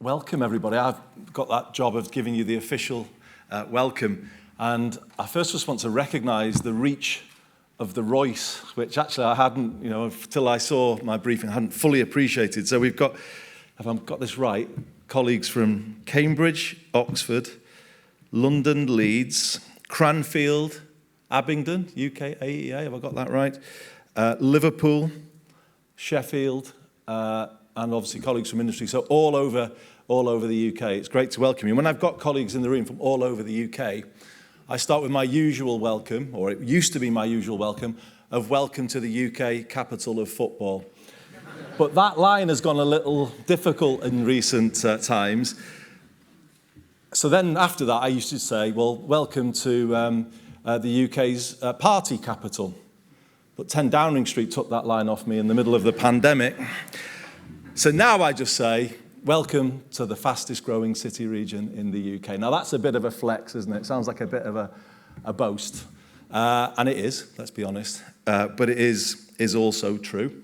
Welcome, everybody. I've got that job of giving you the official welcome. And I first just want to recognise the reach of the Royce, which actually I hadn't, until I saw my briefing, I hadn't fully appreciated. So we've got, if I've got this right, colleagues from Cambridge, Oxford, London, Leeds, Cranfield, Abingdon, UK, AEA, have I got that right? Liverpool, Sheffield, and obviously colleagues from industry. So all over the UK. It's great to welcome you. When I've got colleagues in the room from all over the UK, I start with my usual welcome, or it used to be my usual welcome, of welcome to the UK capital of football. But that line has gone a little difficult in recent times. So then after that, I used to say, well, welcome to the UK's party capital. But 10 Downing Street took that line off me in the middle of the pandemic. So now I just say, welcome to the fastest growing city region in the UK. Now that's a bit of a flex, isn't it? It sounds like a bit of a boast. And it is, let's be honest. But it is also true.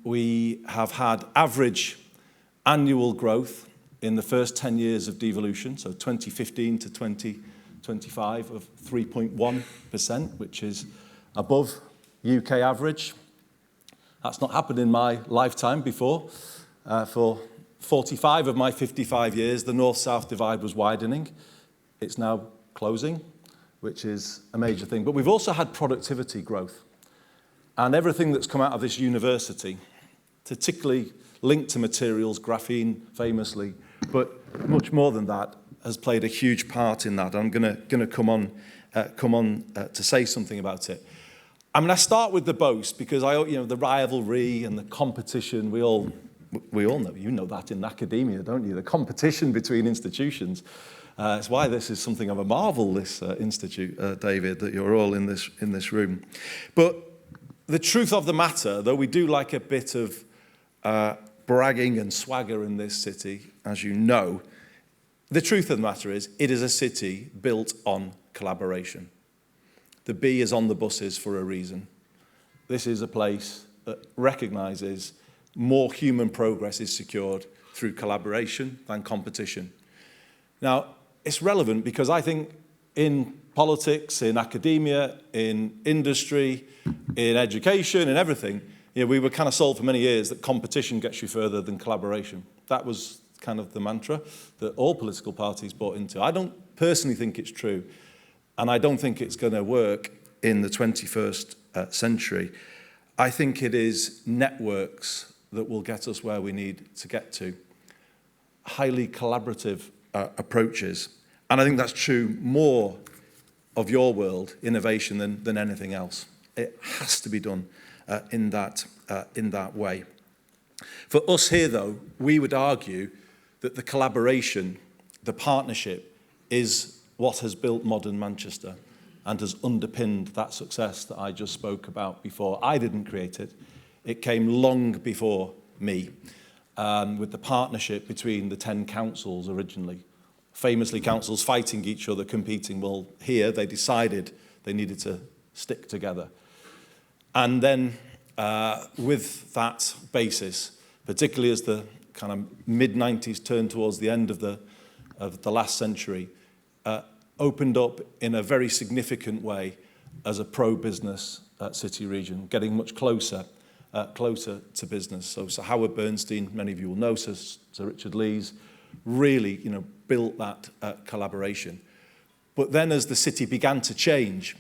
We have had average annual growth in the first 10 years of devolution, so 2015 to 2025 of 3.1%, which is above UK average. That's not happened in my lifetime before. For 45 of my 55 years, the north-south divide was widening. It's now closing, which is a major thing. But we've also had productivity growth. And everything that's come out of this university, particularly linked to materials, graphene famously, but much more than that, has played a huge part in that. I'm going to come on to say something about it. I mean, I start with the boast because the rivalry and the competition. We all know, you know that in academia, don't you? The competition between institutions. It's why this is something of a marvel, this institute, David, that you're all in this room. But the truth of the matter, though we do like a bit of bragging and swagger in this city, as you know, the truth of the matter is it is a city built on collaboration. The B is on the buses for a reason. This is a place that recognises more human progress is secured through collaboration than competition. Now, it's relevant because I think in politics, in academia, in industry, in education, in everything, we were kind of sold for many years that competition gets you further than collaboration. That was kind of the mantra that all political parties bought into. I don't personally think it's true. And I don't think it's going to work in the 21st century. I think it is networks that will get us where we need to get to. Highly collaborative approaches. And I think that's true more of your world, innovation, than anything else. It has to be done in that way. For us here, though, we would argue that the collaboration, the partnership, is what has built modern Manchester and has underpinned that success that I just spoke about before. I didn't create it. It came long before me, with the partnership between the 10 councils originally. Famously, councils fighting each other, competing. Well, here they decided they needed to stick together. And then with that basis, particularly as the kind of mid-90s turned towards the end of the last century, opened up in a very significant way as a pro-business city region, getting much closer to business. So Howard Bernstein, many of you will know, Sir Richard Lees, really built that collaboration. But then as the city began to change,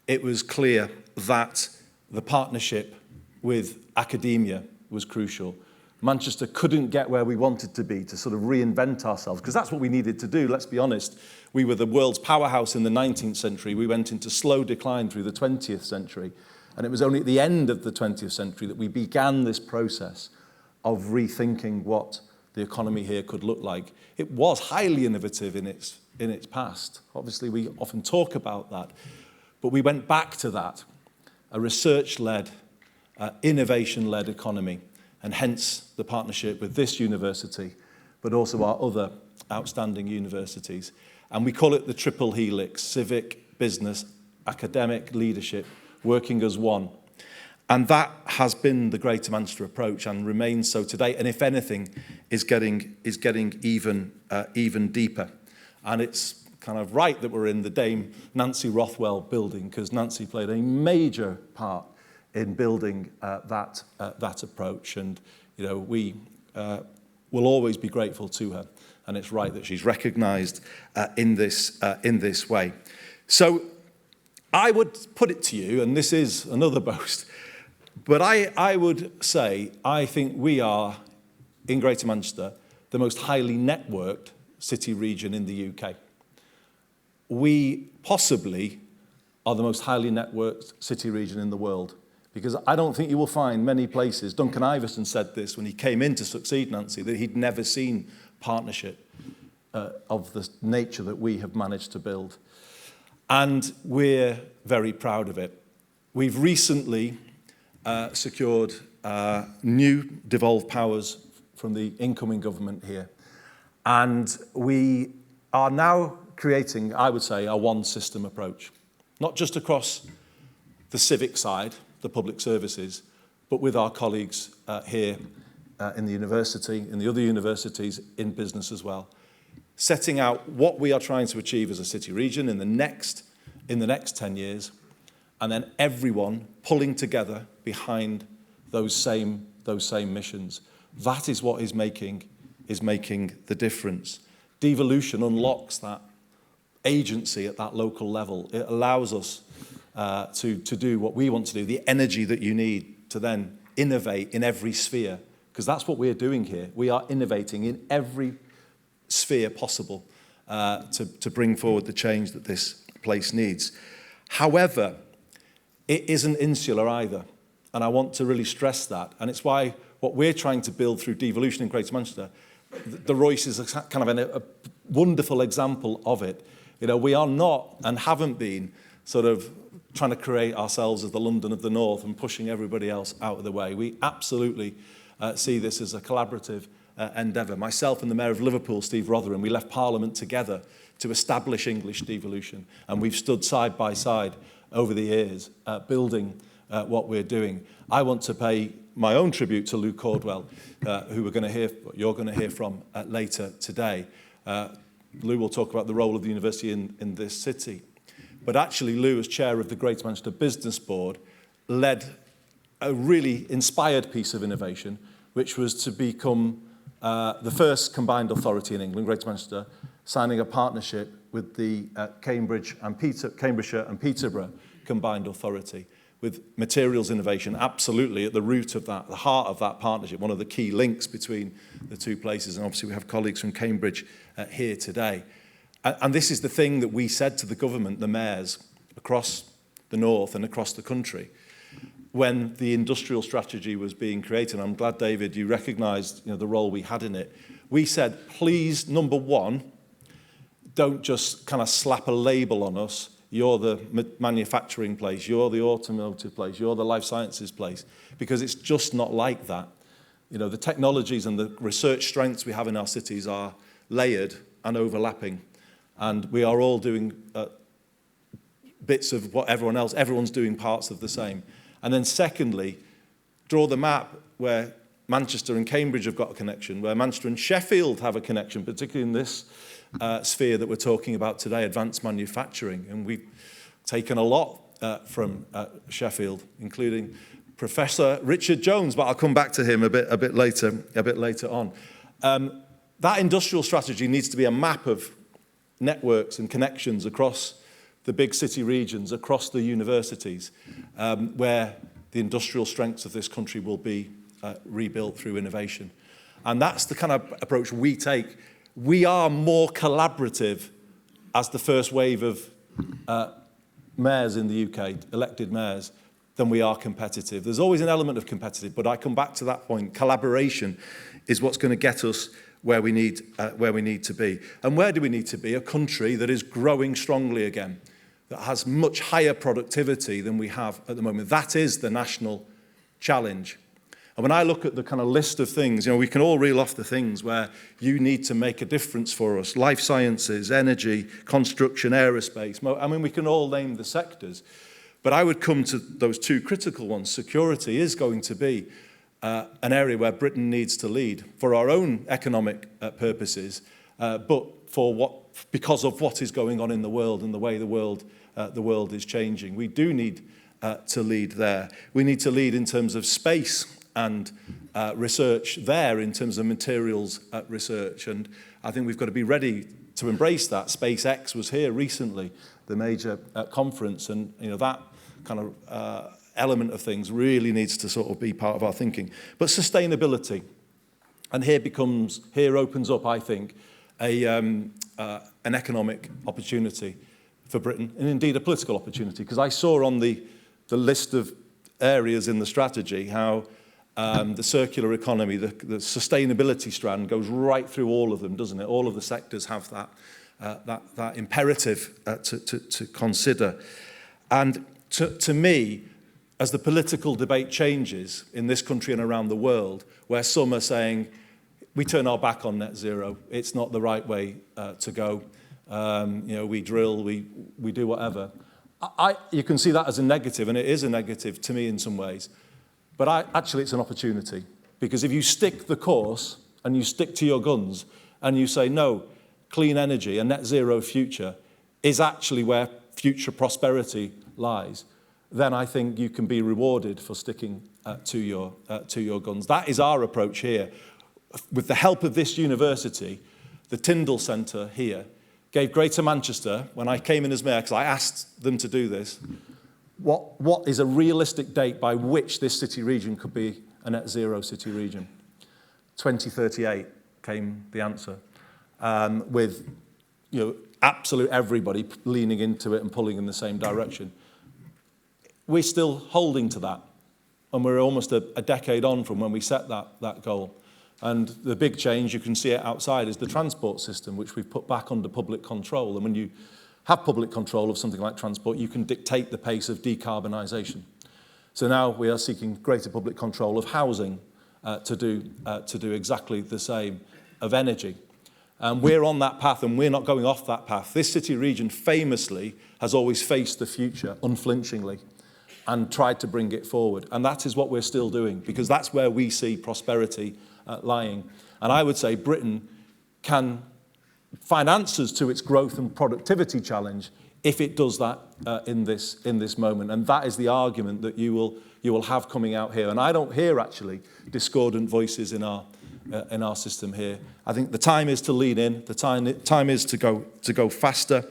it was clear that the partnership with academia was crucial. Manchester couldn't get where we wanted to be to sort of reinvent ourselves, because that's what we needed to do, let's be honest. We were the world's powerhouse in the 19th century. We went into slow decline through the 20th century. And it was only at the end of the 20th century that we began this process of rethinking what the economy here could look like. It was highly innovative in its past. Obviously, we often talk about that. But we went back to that, a research-led, innovation-led economy. And hence the partnership with this university, but also our other outstanding universities. And we call it the triple helix: civic, business, academic, leadership, working as one. And that has been the Greater Manchester approach and remains so today, and if anything, is getting even deeper. And it's kind of right that we're in the Dame Nancy Rothwell building, because Nancy played a major part in building that approach. And we will always be grateful to her. And it's right that she's recognised in this way. So I would put it to you, and this is another boast, but I would say I think we are, in Greater Manchester, the most highly networked city region in the UK. We possibly are the most highly networked city region in the world, because I don't think you will find many places. Duncan Iverson said this when he came in to succeed Nancy, that he'd never seen partnership of the nature that we have managed to build. And we're very proud of it. We've recently secured new devolved powers from the incoming government here. And we are now creating, I would say, a one-system approach, not just across the civic side, the public services, but with our colleagues here in the university, in the other universities, in business as well, setting out what we are trying to achieve as a city region in the next 10 years, and then everyone pulling together behind those same missions. That is what is making the difference. Devolution unlocks that agency at that local level. It allows us to do what we want to do, the energy that you need to then innovate in every sphere, because that's what we're doing here. We are innovating in every sphere possible to bring forward the change that this place needs. However, it isn't insular either, and I want to really stress that, and it's why what we're trying to build through devolution in Greater Manchester, the Royce is kind of a wonderful example of it. We are not and haven't been sort of trying to create ourselves as the London of the North and pushing everybody else out of the way. We absolutely see this as a collaborative endeavour. Myself and the Mayor of Liverpool, Steve Rotherham, we left Parliament together to establish English devolution, and we've stood side by side over the years building what we're doing. I want to pay my own tribute to Lou Cordwell, who you're going to hear from later today. Lou will talk about the role of the university in this city. But actually, Lou, as chair of the Greater Manchester Business Board, led a really inspired piece of innovation, which was to become the first combined authority in England, Greater Manchester, signing a partnership with the Cambridgeshire and Peterborough combined authority, with materials innovation absolutely at the root of that, the heart of that partnership, one of the key links between the two places. And obviously we have colleagues from Cambridge here today. And this is the thing that we said to the government, the mayors, across the north and across the country, when the industrial strategy was being created. And I'm glad, David, you recognised the role we had in it. We said, please, number one, don't just kind of slap a label on us. You're the manufacturing place, you're the automotive place, you're the life sciences place, because it's just not like that. The technologies and the research strengths we have in our cities are layered and overlapping, and we are all doing bits of what everyone's doing parts of the same. And then secondly, draw the map where Manchester and Cambridge have got a connection, where Manchester and Sheffield have a connection, particularly in this sphere that we're talking about today, advanced manufacturing. And we've taken a lot from Sheffield, including Professor Richard Jones, but I'll come back to him a bit later on. That industrial strategy needs to be a map of networks and connections across the big city regions, across the universities, where the industrial strengths of this country will be rebuilt through innovation. And that's the kind of approach we take. We are more collaborative as the first wave of mayors in the UK, elected mayors, than we are competitive. There's always an element of competitive, but I come back to that point. Collaboration is what's going to get us where we need to be. And where do we need to be? A country that is growing strongly again, that has much higher productivity than we have at the moment. That is the national challenge. And when I look at the kind of list of things, we can all reel off the things where you need to make a difference for us. Life sciences, energy, construction, aerospace. We can all name the sectors. But I would come to those two critical ones. Security is going to be an area where Britain needs to lead for our own economic purposes, but because of what is going on in the world and the way the world is changing. We do need to lead there. We need to lead in terms of space and research there, in terms of materials research. And I think we've got to be ready to embrace that. SpaceX was here recently, the major conference, and that kind of element of things really needs to sort of be part of our thinking. But sustainability, and here opens up, I think, an economic opportunity for Britain, and indeed a political opportunity, because I saw on the list of areas in the strategy how the circular economy, the sustainability strand goes right through all of them, doesn't it? All of the sectors have that imperative to consider. And to me, as the political debate changes in this country and around the world, where some are saying, we turn our back on net zero, it's not the right way to go, we drill, we do whatever. You can see that as a negative, and it is a negative to me in some ways. But actually, it's an opportunity. Because if you stick the course and you stick to your guns and you say, no, clean energy, a net zero future is actually where future prosperity lies, then I think you can be rewarded for sticking to your guns. That is our approach here. With the help of this university, the Tyndall Centre here gave Greater Manchester, when I came in as mayor, because I asked them to do this, what is a realistic date by which this city region could be a net zero city region? 2038 came the answer, with absolute everybody leaning into it and pulling in the same direction. We're still holding to that, and we're almost a decade on from when we set that goal. And the big change, you can see it outside, is the transport system, which we've put back under public control. And when you have public control of something like transport, you can dictate the pace of decarbonisation. So now we are seeking greater public control of housing to do exactly the same, of energy. And we're on that path, and we're not going off that path. This city region famously has always faced the future unflinchingly and tried to bring it forward. And that is what we're still doing, because that's where we see prosperity lying. And I would say Britain can find answers to its growth and productivity challenge if it does that in this moment. And that is the argument that you will have coming out here. And I don't hear actually discordant voices in our system here. I think the time is to lean in. The time is to go faster,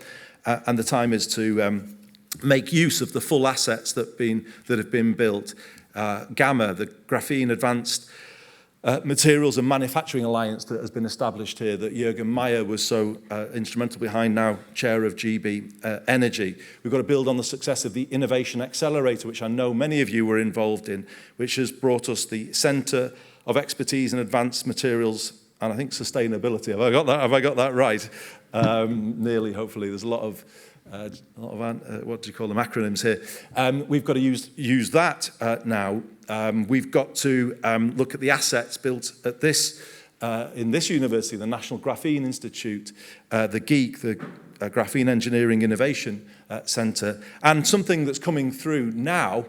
and the time is to make use of the full assets that have been built. Gamma, the Graphene Advanced Materials and Manufacturing Alliance that has been established here, that Jürgen Meyer was so instrumental behind, now chair of GB Energy. We've got to build on the success of the Innovation Accelerator, which I know many of you were involved in, which has brought us the Centre of Expertise in Advanced Materials and I think sustainability. Have I got that right? Nearly, hopefully. There's a lot of what do you call them, acronyms here. We've got to use that now. We've got to look at the assets built at in this university, the National Graphene Institute, the GEEC, the Graphene Engineering Innovation Centre, and something that's coming through now,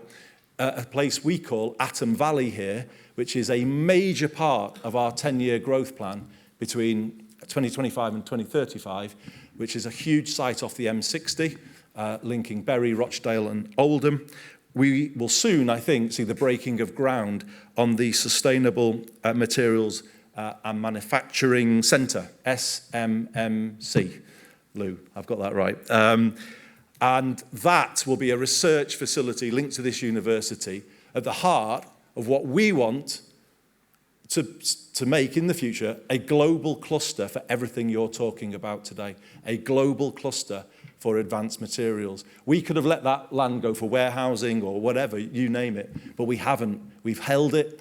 a place we call Atom Valley here, which is a major part of our 10-year growth plan between 2025 and 2035, which is a huge site off the M60, linking Bury, Rochdale and Oldham. We will soon, I think, see the breaking of ground on the Sustainable Materials and Manufacturing Centre, SMMC. Lou, I've got that right. And that will be a research facility linked to this university at the heart of what we want to make in the future a global cluster for everything you're talking about today, a global cluster for advanced materials. We could have let that land go for warehousing or whatever, you name it, but we haven't. We've held it.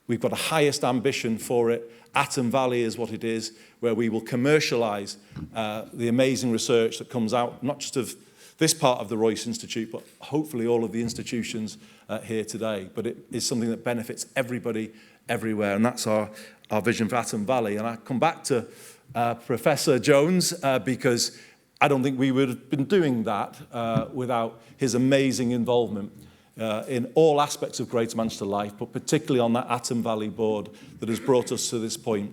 We've got a highest ambition for it. Atom Valley is what it is, where we will commercialise the amazing research that comes out, not just of this part of the Royce Institute, but hopefully all of the institutions here today. But it is something that benefits everybody, everywhere, and that's our vision for Atom Valley. And I come back to Professor Jones because I don't think we would have been doing that without his amazing involvement in all aspects of Greater Manchester life, but particularly on that Atom Valley board that has brought us to this point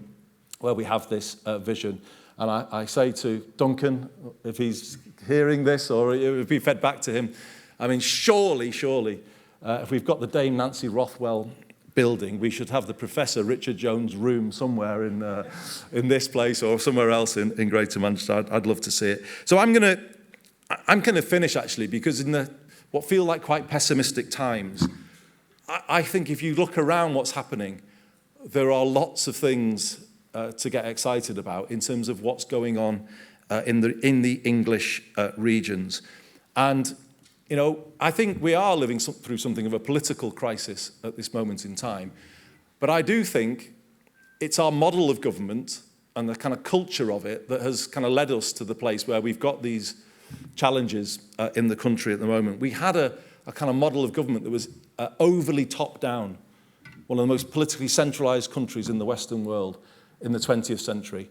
where we have this vision. And I say to Duncan, if he's hearing this or if we fed back to him, I mean, surely, if we've got the Dame Nancy Rothwell building, we should have the Professor Richard Jones room somewhere in this place or somewhere else in Greater Manchester. I'd love to see it. So I'm going to finish, actually, because in what feel like quite pessimistic times, I think if you look around what's happening, there are lots of things to get excited about in terms of what's going on in the English regions. And, you know, I think we are living through something of a political crisis at this moment in time. But I do think it's our model of government and the kind of culture of it that has kind of led us to the place where we've got these challenges in the country at the moment. We had a kind of model of government that was overly top-down, one of the most politically centralised countries in the Western world in the 20th century.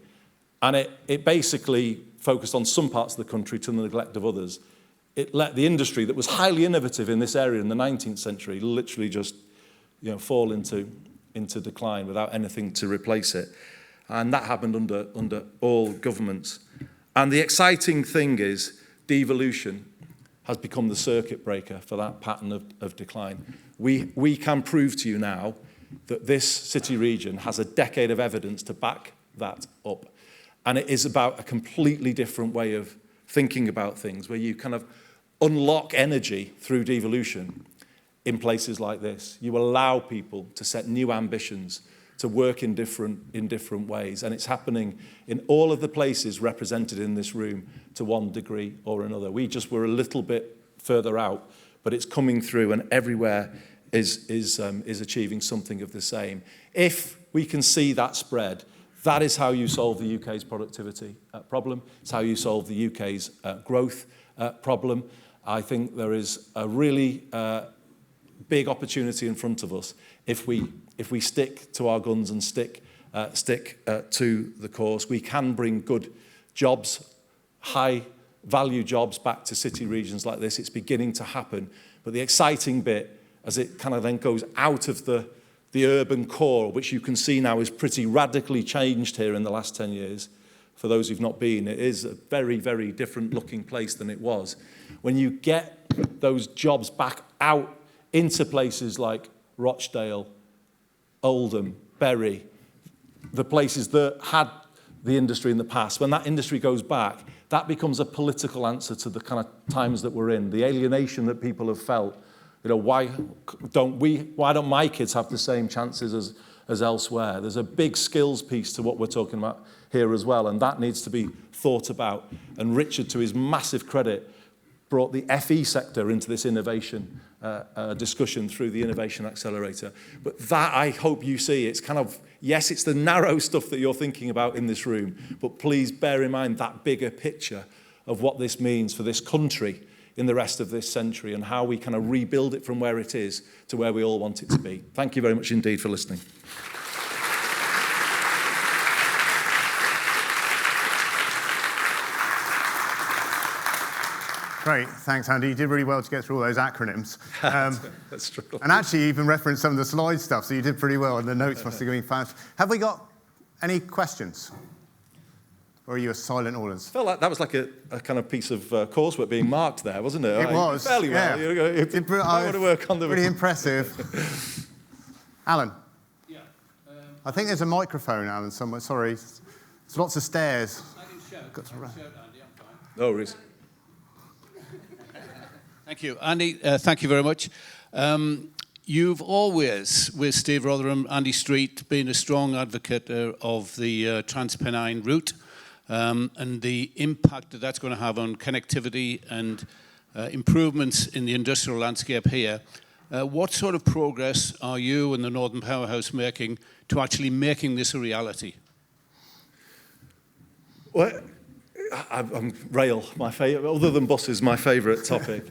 And it basically focused on some parts of the country to the neglect of others. It let the industry that was highly innovative in this area in the 19th century literally just, you know, fall into decline without anything to replace it. And that happened under all governments. And the exciting thing is devolution has become the circuit breaker for that pattern of decline. We can prove to you now that this city region has a decade of evidence to back that up. And it is about a completely different way of thinking about things, where you kind of unlock energy through devolution in places like this. You allow people to set new ambitions, to work in different ways. And it's happening in all of the places represented in this room to one degree or another. We just were a little bit further out, but it's coming through, and everywhere is achieving something of the same. If we can see that spread, that is how you solve the UK's productivity problem. It's how you solve the UK's growth problem. I think there is a really big opportunity in front of us if we stick to our guns and stick to the course. We can bring good jobs, high value jobs back to city regions like this. It's beginning to happen. But the exciting bit, as it kind of then goes out of the urban core, which you can see now is pretty radically changed here in the last 10 years. For those who've not been, it is a very, very different looking place than it was. When you get those jobs back out into places like Rochdale, Oldham, Bury, the places that had the industry in the past, when that industry goes back, that becomes a political answer to the kind of times that we're in, the alienation that people have felt. You know, why don't my kids have the same chances as elsewhere? There's a big skills piece to what we're talking about here as well, and that needs to be thought about. And Richard, to his massive credit, brought the FE sector into this innovation discussion through the Innovation Accelerator. But that, I hope you see, it's kind of, yes, it's the narrow stuff that you're thinking about in this room, but please bear in mind that bigger picture of what this means for this country in the rest of this century and how we kind of rebuild it from where it is to where we all want it to be. Thank you very much indeed for listening. Great, thanks, Andy. You did really well to get through all those acronyms. That's true. And actually, you even referenced some of the slide stuff, so you did pretty well, and the notes must have been fast. Have we got any questions? Or are you a silent audience? I felt like that was like a kind of piece of coursework being marked there, wasn't it? It was. Fairly well. Yeah. You want to work on the... Pretty impressive. Alan? Yeah. I think there's a microphone, Alan, somewhere. Sorry. There's lots of stairs. I can shout. Got to shout, Andy. I'm fine. No worries. Thank you. Andy, thank you very much. You've always, with Steve Rotherham, Andy Street, been a strong advocate of the Transpennine route and the impact that that's going to have on connectivity and improvements in the industrial landscape here. What sort of progress are you and the Northern Powerhouse making to actually making this a reality? Well, I'm rail, my favourite, other than buses, my favourite topic.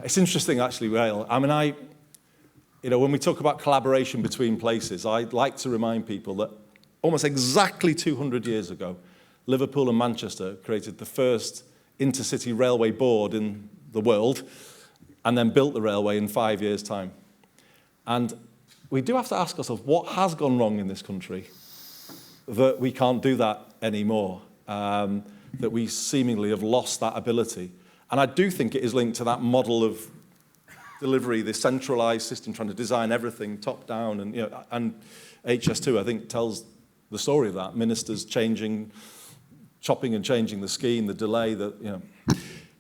It's interesting, actually, rail. I mean, when we talk about collaboration between places, I'd like to remind people that almost exactly 200 years ago, Liverpool and Manchester created the first intercity railway board in the world, and then built the railway in 5 years' time. And we do have to ask ourselves, what has gone wrong in this country that we can't do that anymore, that we seemingly have lost that ability? And I do think it is linked to that model of delivery, the centralised system, trying to design everything top down, and and HS2, I think, tells the story of that. Ministers chopping and changing the scheme, the delay.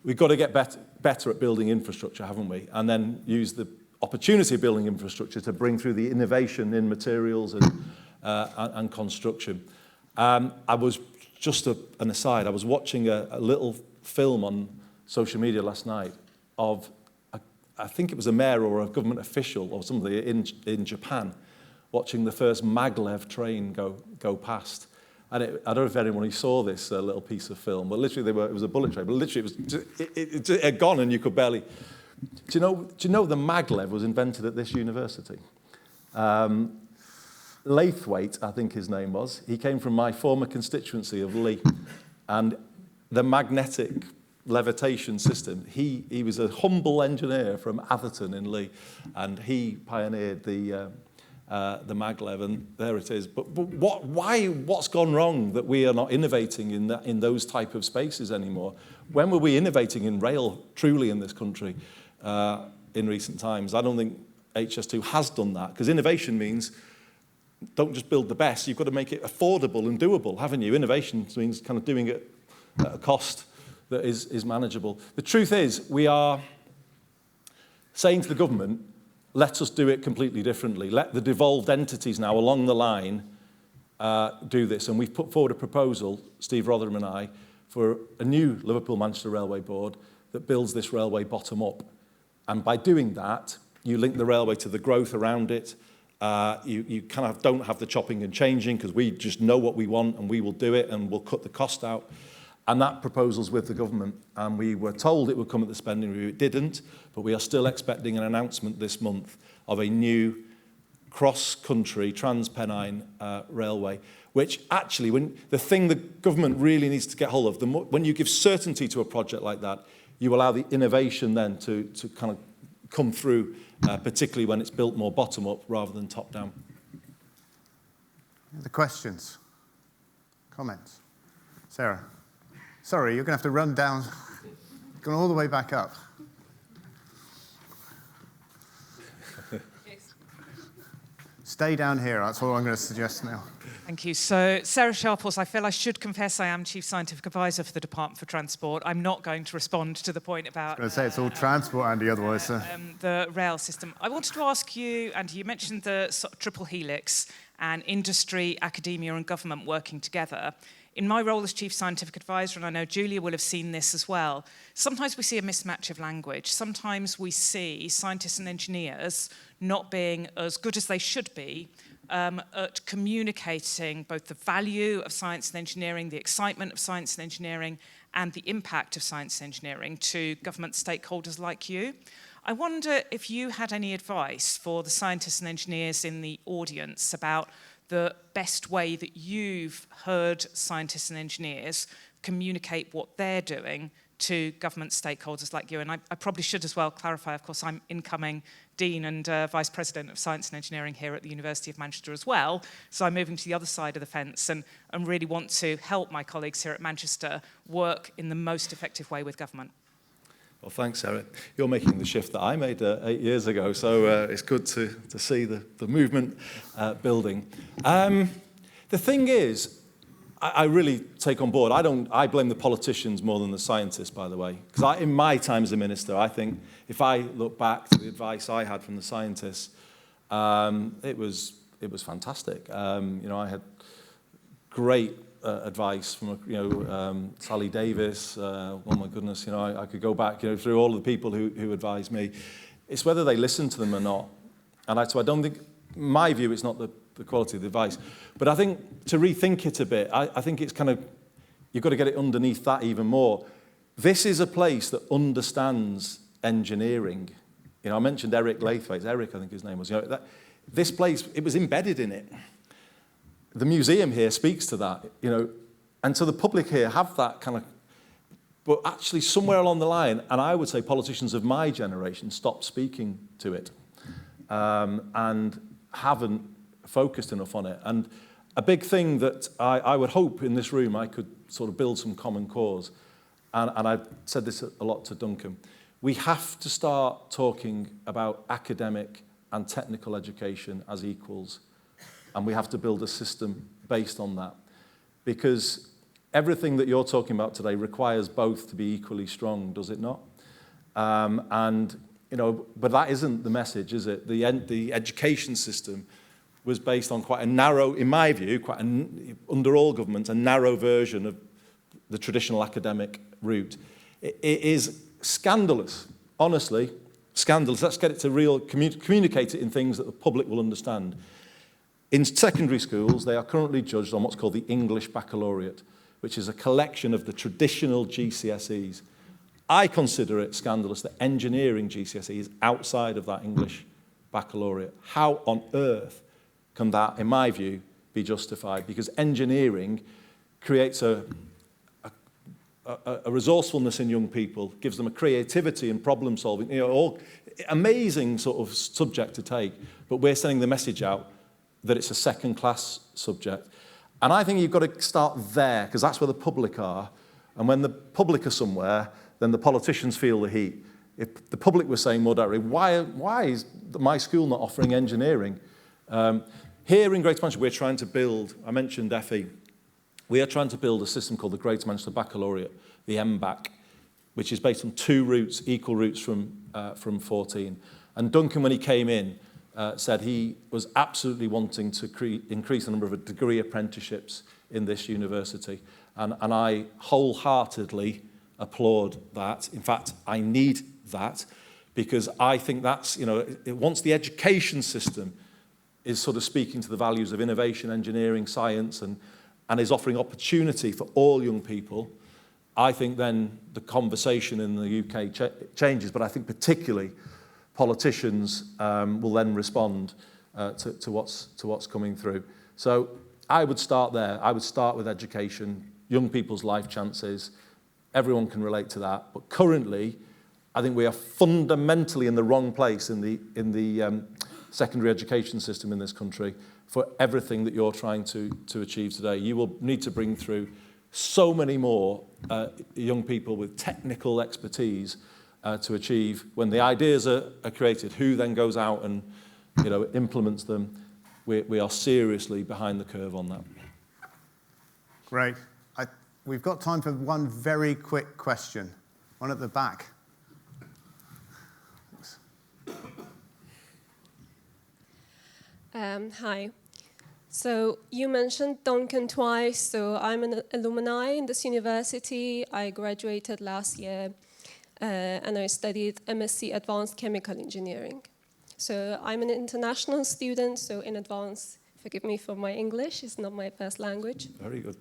We've got to get better at building infrastructure, haven't we? And then use the opportunity of building infrastructure to bring through the innovation in materials and construction. I was just an aside. I was watching a little film on social media last night of, I think it was a mayor or a government official or somebody in Japan, watching the first maglev train go past. And I don't know if anyone saw this little piece of film, but literally it was a bullet train, but literally it had gone and you could barely. Do you know the maglev was invented at this university? Laithwaite, I think his name was. He came from my former constituency of Lee, and the magnetic levitation system. He was a humble engineer from Atherton in Lee, and he pioneered the maglev, and there it is. But what's gone wrong that we are not innovating in those type of spaces anymore? When were we innovating in rail truly in this country in recent times? I don't think HS2 has done that, because innovation means don't just build the best, you've got to make it affordable and doable, haven't you? Innovation means kind of doing it at a cost that is manageable. The truth is, we are saying to the government, let us do it completely differently. Let the devolved entities now along the line do this. And we've put forward a proposal, Steve Rotherham and I, for a new Liverpool-Manchester Railway Board that builds this railway bottom up. And by doing that, you link the railway to the growth around it. You kind of don't have the chopping and changing, because we just know what we want and we will do it and we'll cut the cost out. And that proposal's with the government, and we were told it would come at the spending review. It didn't, but we are still expecting an announcement this month of a new cross-country Transpennine railway, which actually, the thing the government really needs to get hold of, when you give certainty to a project like that, you allow the innovation then to kind of come through, particularly when it's built more bottom-up rather than top-down. Other questions? Comments? Sarah? Sorry, you're going to have to run down, going all the way back up. Stay down here, that's all I'm going to suggest now. Thank you. So, Sarah Sharples, I feel I should confess I am Chief Scientific Advisor for the Department for Transport. I'm not going to respond to the point about... I was going to say, it's all transport, Andy, otherwise. The rail system. I wanted to ask you, Andy, you mentioned the sort of triple helix and industry, academia and government working together. In my role as Chief Scientific Advisor, and I know Julia will have seen this as well, sometimes we see a mismatch of language. Sometimes we see scientists and engineers not being as good as they should be at communicating both the value of science and engineering, the excitement of science and engineering, and the impact of science and engineering to government stakeholders like you. I wonder if you had any advice for the scientists and engineers in the audience about the best way that you've heard scientists and engineers communicate what they're doing to government stakeholders like you. And I probably should as well clarify, of course, I'm incoming Dean and Vice President of Science and Engineering here at the University of Manchester as well. So I'm moving to the other side of the fence and really want to help my colleagues here at Manchester work in the most effective way with government. Well, thanks, Sarah. You're making the shift that I made 8 years ago, so it's good to see the movement building. The thing is, I really take on board, I blame the politicians more than the scientists, by the way. Because in my time as a minister, I think if I look back to the advice I had from the scientists, it was fantastic. I had great advice from Sally Davis. Oh my goodness, I could go back through all of the people who advised me. It's whether they listen to them or not. And so I don't think, my view, it's not the quality of the advice. But I think to rethink it a bit, I think it's kind of, you've got to get it underneath that even more. This is a place that understands engineering. I mentioned Eric Laithwaite. Eric, I think his name was. This place, it was embedded in it. The museum here speaks to that, and so the public here have that kind of But actually, somewhere along the line, and I would say politicians of my generation stopped speaking to it and haven't focused enough on it. And a big thing that I would hope in this room I could sort of build some common cause, and I've said this a lot to Duncan, we have to start talking about academic and technical education as equals, and we have to build a system based on that. Because everything that you're talking about today requires both to be equally strong, does it not? And, you know, but that isn't the message, is it? The education system was based on quite a narrow, in my view, under all governments, a narrow version of the traditional academic route. It is scandalous, honestly, scandalous. Let's get it to communicate it in things that the public will understand. In secondary schools, they are currently judged on what's called the English Baccalaureate, which is a collection of the traditional GCSEs. I consider it scandalous that engineering GCSE is outside of that English Baccalaureate. How on earth can that, in my view, be justified? Because engineering creates a resourcefulness in young people, gives them a creativity and problem solving, you know, all amazing sort of subject to take, but we're sending the message out that it's a second-class subject. And I think you've got to start there, because that's where the public are. And when the public are somewhere, then the politicians feel the heat. If the public was saying more directly, why is my school not offering engineering? Here in Greater Manchester, we're trying to build, I mentioned FE, we are trying to build a system called the Greater Manchester Baccalaureate, the MBAC, which is based on 2 routes, equal routes from 14. And Duncan, when he came in, said he was absolutely wanting to increase the number of degree apprenticeships in this university. And I wholeheartedly applaud that. In fact, I need that, because I think that's, you know, once the education system is sort of speaking to the values of innovation, engineering, science, and is offering opportunity for all young people, I think then the conversation in the UK changes. But I think particularly politicians will then respond to what's coming through. So I would start there. I would start with education, young people's life chances. Everyone can relate to that. But currently, I think we are fundamentally in the wrong place in the secondary education system in this country for everything that you're trying to achieve today. You will need to bring through so many more young people with technical expertise to achieve. When the ideas are created, who then goes out and, you know, implements them? We are seriously behind the curve on that. Great. We've got time for one very quick question. One at the back. Thanks. Hi. So you mentioned Duncan twice. So I'm an alumni in this university. I graduated last year, and I studied MSc Advanced Chemical Engineering. So I'm an international student, so in advance, forgive me for my English, it's not my first language. Very good.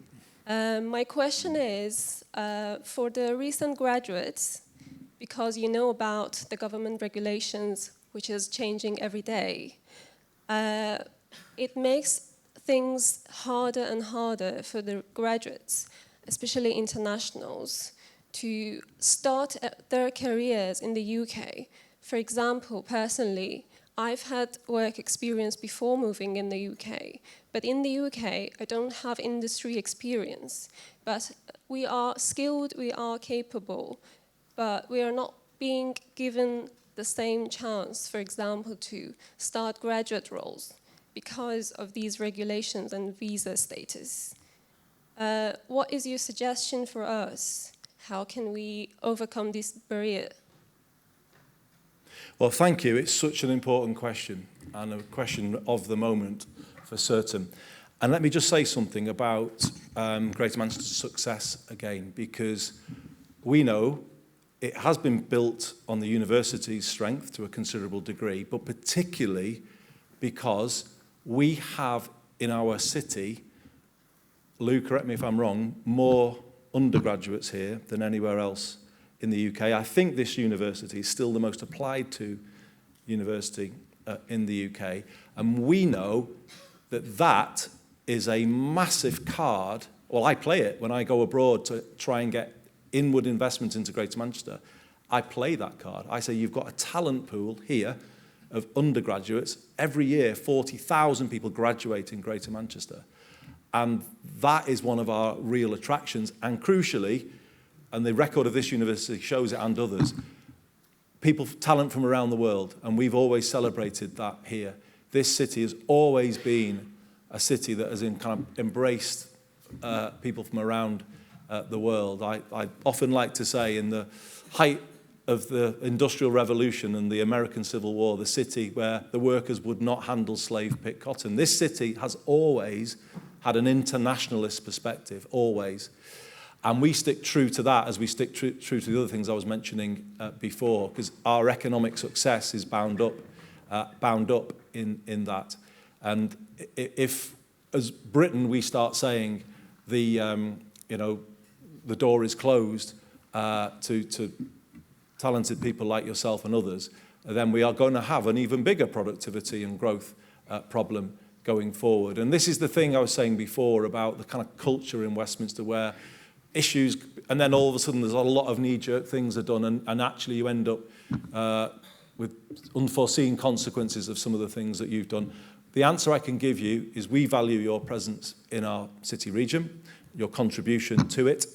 My question is, for the recent graduates, because you know about the government regulations, which is changing every day, it makes things harder and harder for the graduates, especially internationals, to start their careers in the UK. For example, personally, I've had work experience before moving in the UK, but in the UK, I don't have industry experience. But we are skilled, we are capable, but we are not being given the same chance, for example, to start graduate roles because of these regulations and visa status. What is your suggestion for us? How can we overcome this barrier? Well, thank you. It's such an important question, and a question of the moment for certain. And let me just say something about Greater Manchester's success again, because we know it has been built on the university's strength to a considerable degree, but particularly because we have in our city, Lou, correct me if I'm wrong, more undergraduates here than anywhere else in the UK. I think this university is still the most applied to university in the UK. And we know that that is a massive card. Well, I play it when I go abroad to try and get inward investment into Greater Manchester, I play that card. I say you've got a talent pool here of undergraduates. Every year, 40,000 people graduate in Greater Manchester. And that is one of our real attractions. And crucially, and the record of this university shows it and others, talent from around the world. And we've always celebrated that here. This city has always been a city that has kind of embraced people from around the world. I often like to say, in the height of the Industrial Revolution and the American Civil War, the city where the workers would not handle slave-picked cotton. This city has always had an internationalist perspective, always. And we stick true to that as we stick true to the other things I was mentioning before, because our economic success is bound up in that. And if, as Britain, we start saying the door is closed to talented people like yourself and others, then we are going to have an even bigger productivity and growth problem going forward. And this is the thing I was saying before about the kind of culture in Westminster where issues, and then all of a sudden there's a lot of knee-jerk things are done, and actually you end up with unforeseen consequences of some of the things that you've done. The answer I can give you is we value your presence in our city region, your contribution to it,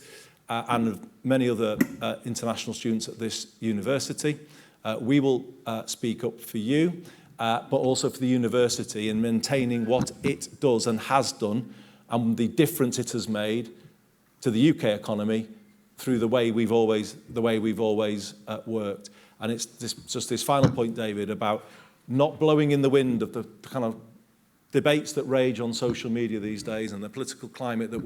and of many other international students at this university. We will speak up for you, but also for the university in maintaining what it does and has done, and the difference it has made to the UK economy through the way we've always worked. And it's just this final point, David, about not blowing in the wind of the kind of debates that rage on social media these days and the political climate that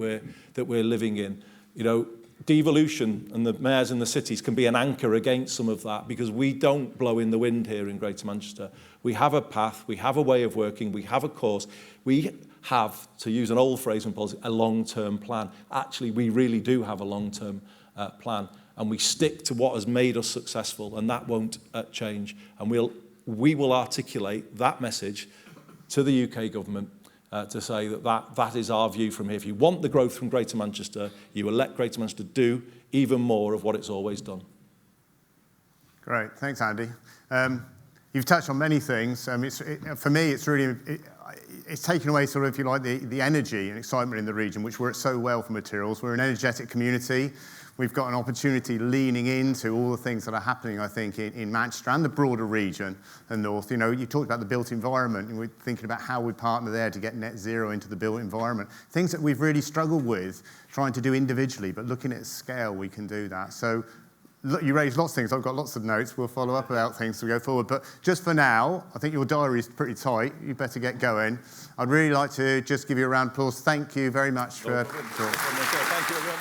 we're living in. You know, devolution and the mayors in the cities can be an anchor against some of that, because we don't blow in the wind here in Greater Manchester. We have a path, we have a way of working, we have a course. We have, to use an old phrase in politics, a long-term plan. Actually, we really do have a long-term plan, and we stick to what has made us successful, and that won't change. And we will articulate that message to the UK government to say that is our view from here. If you want the growth from Greater Manchester, you will let Greater Manchester do even more of what it's always done. Great, thanks, Andy. You've touched on many things. For me, it's really it's taken away sort of, if you like, the energy and excitement in the region, which works so well for materials. We're an energetic community. We've got an opportunity leaning into all the things that are happening, I think, in Manchester and the broader region and north. You know, you talked about the built environment, and we're thinking about how we partner there to get net zero into the built environment. Things that we've really struggled with trying to do individually, but looking at scale, we can do that. So look, you raised lots of things. I've got lots of notes. We'll follow up about things as we go forward. But just for now, I think your diary is pretty tight. You better get going. I'd really like to just give you a round of applause. Thank you very much for... Thank you, everyone.